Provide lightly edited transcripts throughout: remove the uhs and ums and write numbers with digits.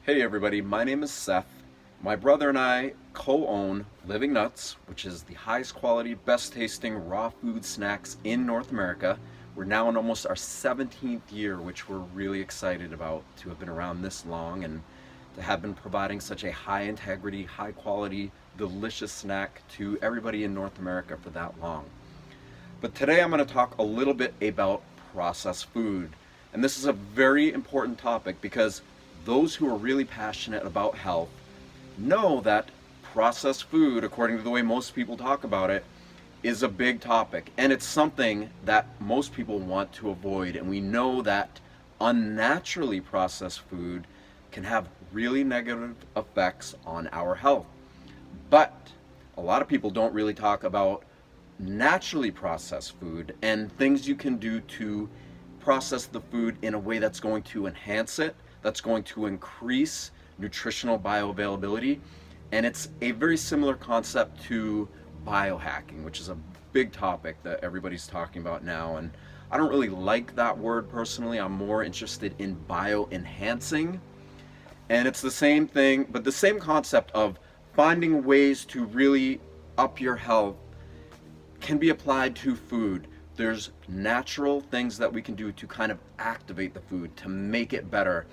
Hey everybody, my name is Seth. My brother and I co-own Living Nuts, which is the highest quality, best tasting raw food snacks in North America. We're now in almost our 17th year, which we're really excited about to have been around this long and to have been providing such a high integrity, high quality, delicious snack to everybody in North America for that long. But today I'm going to talk a little bit about processed food. And this is a very important topic because those who are really passionate about health know that processed food, according to the way most people talk about it, is a big topic. And it's something that most people want to avoid. And we know that unnaturally processed food can have really negative effects on our health. But a lot of people don't really talk about naturally processed food and things you can do to process the food in a way that's going to enhance it, that's going to increase nutritional bioavailability. And it's a very similar concept to biohacking, which is a big topic that everybody's talking about now. And I don't really like that word personally. I'm more interested in bioenhancing. And it's the same thing, but the same concept of finding ways to really up your health can be applied to food. There's natural things that we can do to kind of activate the food, to make it better.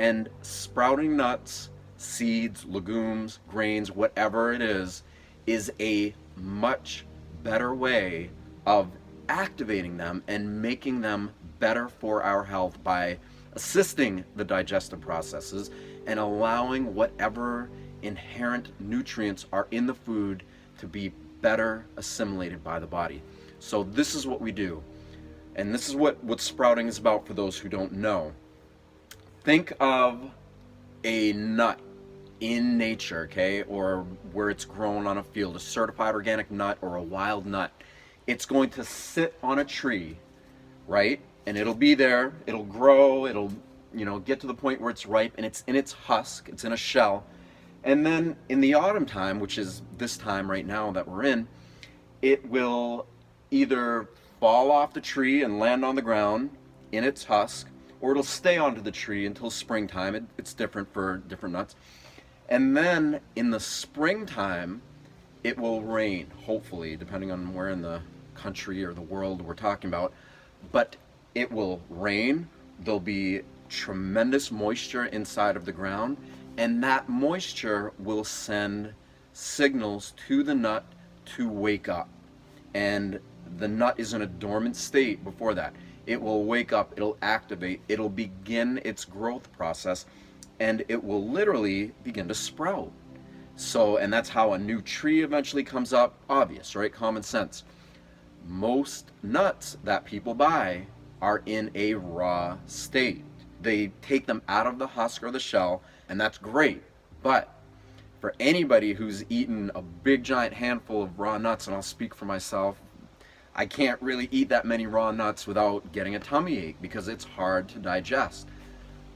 And sprouting nuts, seeds, legumes, grains, whatever it is a much better way of activating them and making them better for our health by assisting the digestive processes and allowing whatever inherent nutrients are in the food to be better assimilated by the body. So this is what we do. And this is what sprouting is about for those who don't know. Think of a nut in nature, okay, or where it's grown on a field, a certified organic nut or a wild nut. It's going to sit on a tree, right? And it'll be there, it'll grow, it'll, get to the point where it's ripe and it's in its husk, it's in a shell. And then in the autumn time, which is this time right now that we're in, it will either fall off the tree and land on the ground in its husk, or it'll stay onto the tree until springtime. It's different for different nuts. And then in the springtime, it will rain, hopefully, depending on where in the country or the world we're talking about. But it will rain, there'll be tremendous moisture inside of the ground, and that moisture will send signals to the nut to wake up. And the nut is in a dormant state before that. It will wake up, it'll activate, it'll begin its growth process, and it will literally begin to sprout. So, and that's how a new tree eventually comes up. Obvious, right? Common sense. Most nuts that people buy are in a raw state. They take them out of the husk or the shell, and that's great. But for anybody who's eaten a big giant handful of raw nuts, and I'll speak for myself, I can't really eat that many raw nuts without getting a tummy ache because it's hard to digest.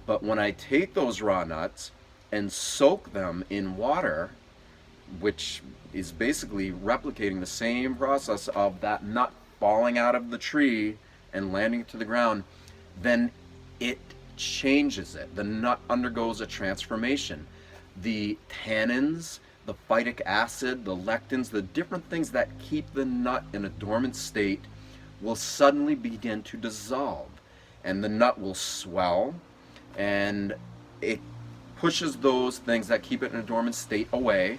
But when I take those raw nuts and soak them in water, which is basically replicating the same process of that nut falling out of the tree and landing to the ground, then it changes it. The nut undergoes a transformation. The tannins, the phytic acid, the lectins, the different things that keep the nut in a dormant state will suddenly begin to dissolve. And the nut will swell, and it pushes those things that keep it in a dormant state away.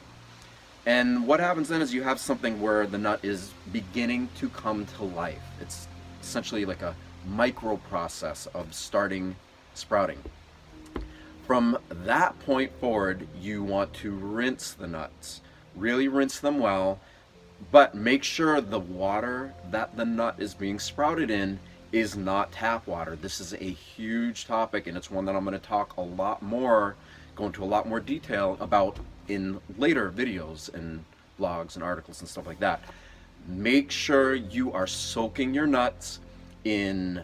And what happens then is you have something where the nut is beginning to come to life. It's essentially like a micro process of starting sprouting. From that point forward, you want to rinse the nuts. Really rinse them well, but make sure the water that the nut is being sprouted in is not tap water. This is a huge topic, and it's one that I'm going to talk a lot more, go into a lot more detail about in later videos and blogs and articles and stuff like that. Make sure you are soaking your nuts in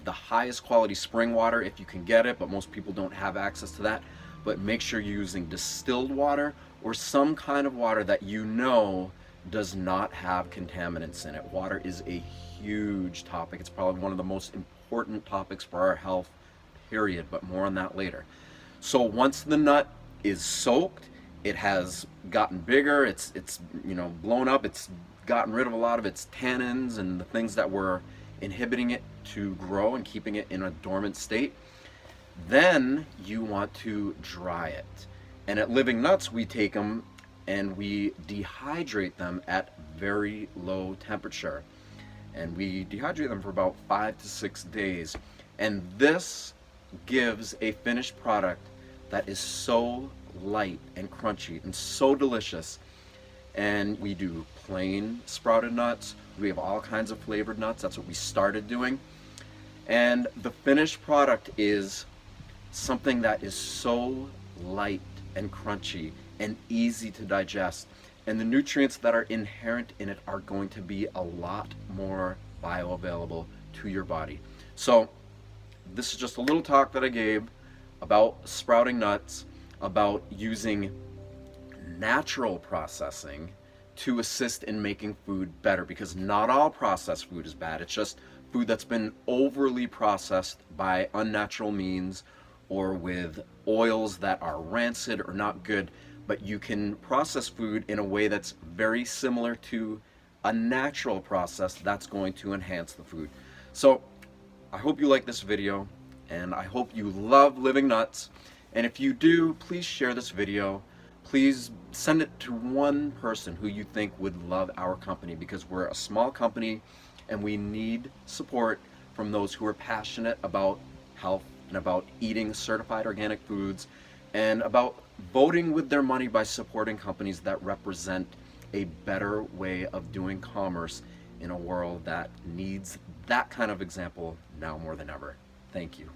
the highest quality spring water if you can get it, but most people don't have access to that. But make sure you're using distilled water or some kind of water that does not have contaminants in it. Water is a huge topic. It's probably one of the most important topics for our health, period, but more on that later. So once the nut is soaked, it has gotten bigger, it's blown up, it's gotten rid of a lot of its tannins and the things that were inhibiting it to grow and keeping it in a dormant state. Then you want to dry it. And at Living Nuts, we take them and we dehydrate them at very low temperature. And we dehydrate them for about 5 to 6 days. And this gives a finished product that is so light and crunchy and so delicious. And we do plain sprouted nuts. We have all kinds of flavored nuts. That's what we started doing. And the finished product is something that is so light and crunchy and easy to digest. And the nutrients that are inherent in it are going to be a lot more bioavailable to your body. So this is just a little talk that I gave about sprouting nuts, about using natural processing to assist in making food better, because not all processed food is bad. It's just food that's been overly processed by unnatural means or with oils that are rancid or not good. But you can process food in a way that's very similar to a natural process that's going to enhance the food. So I hope you like this video, and I hope you love Living Nuts. And if you do, please share this video. Please send it to one person who you think would love our company, because we're a small company and we need support from those who are passionate about health and about eating certified organic foods and about voting with their money by supporting companies that represent a better way of doing commerce in a world that needs that kind of example now more than ever. Thank you.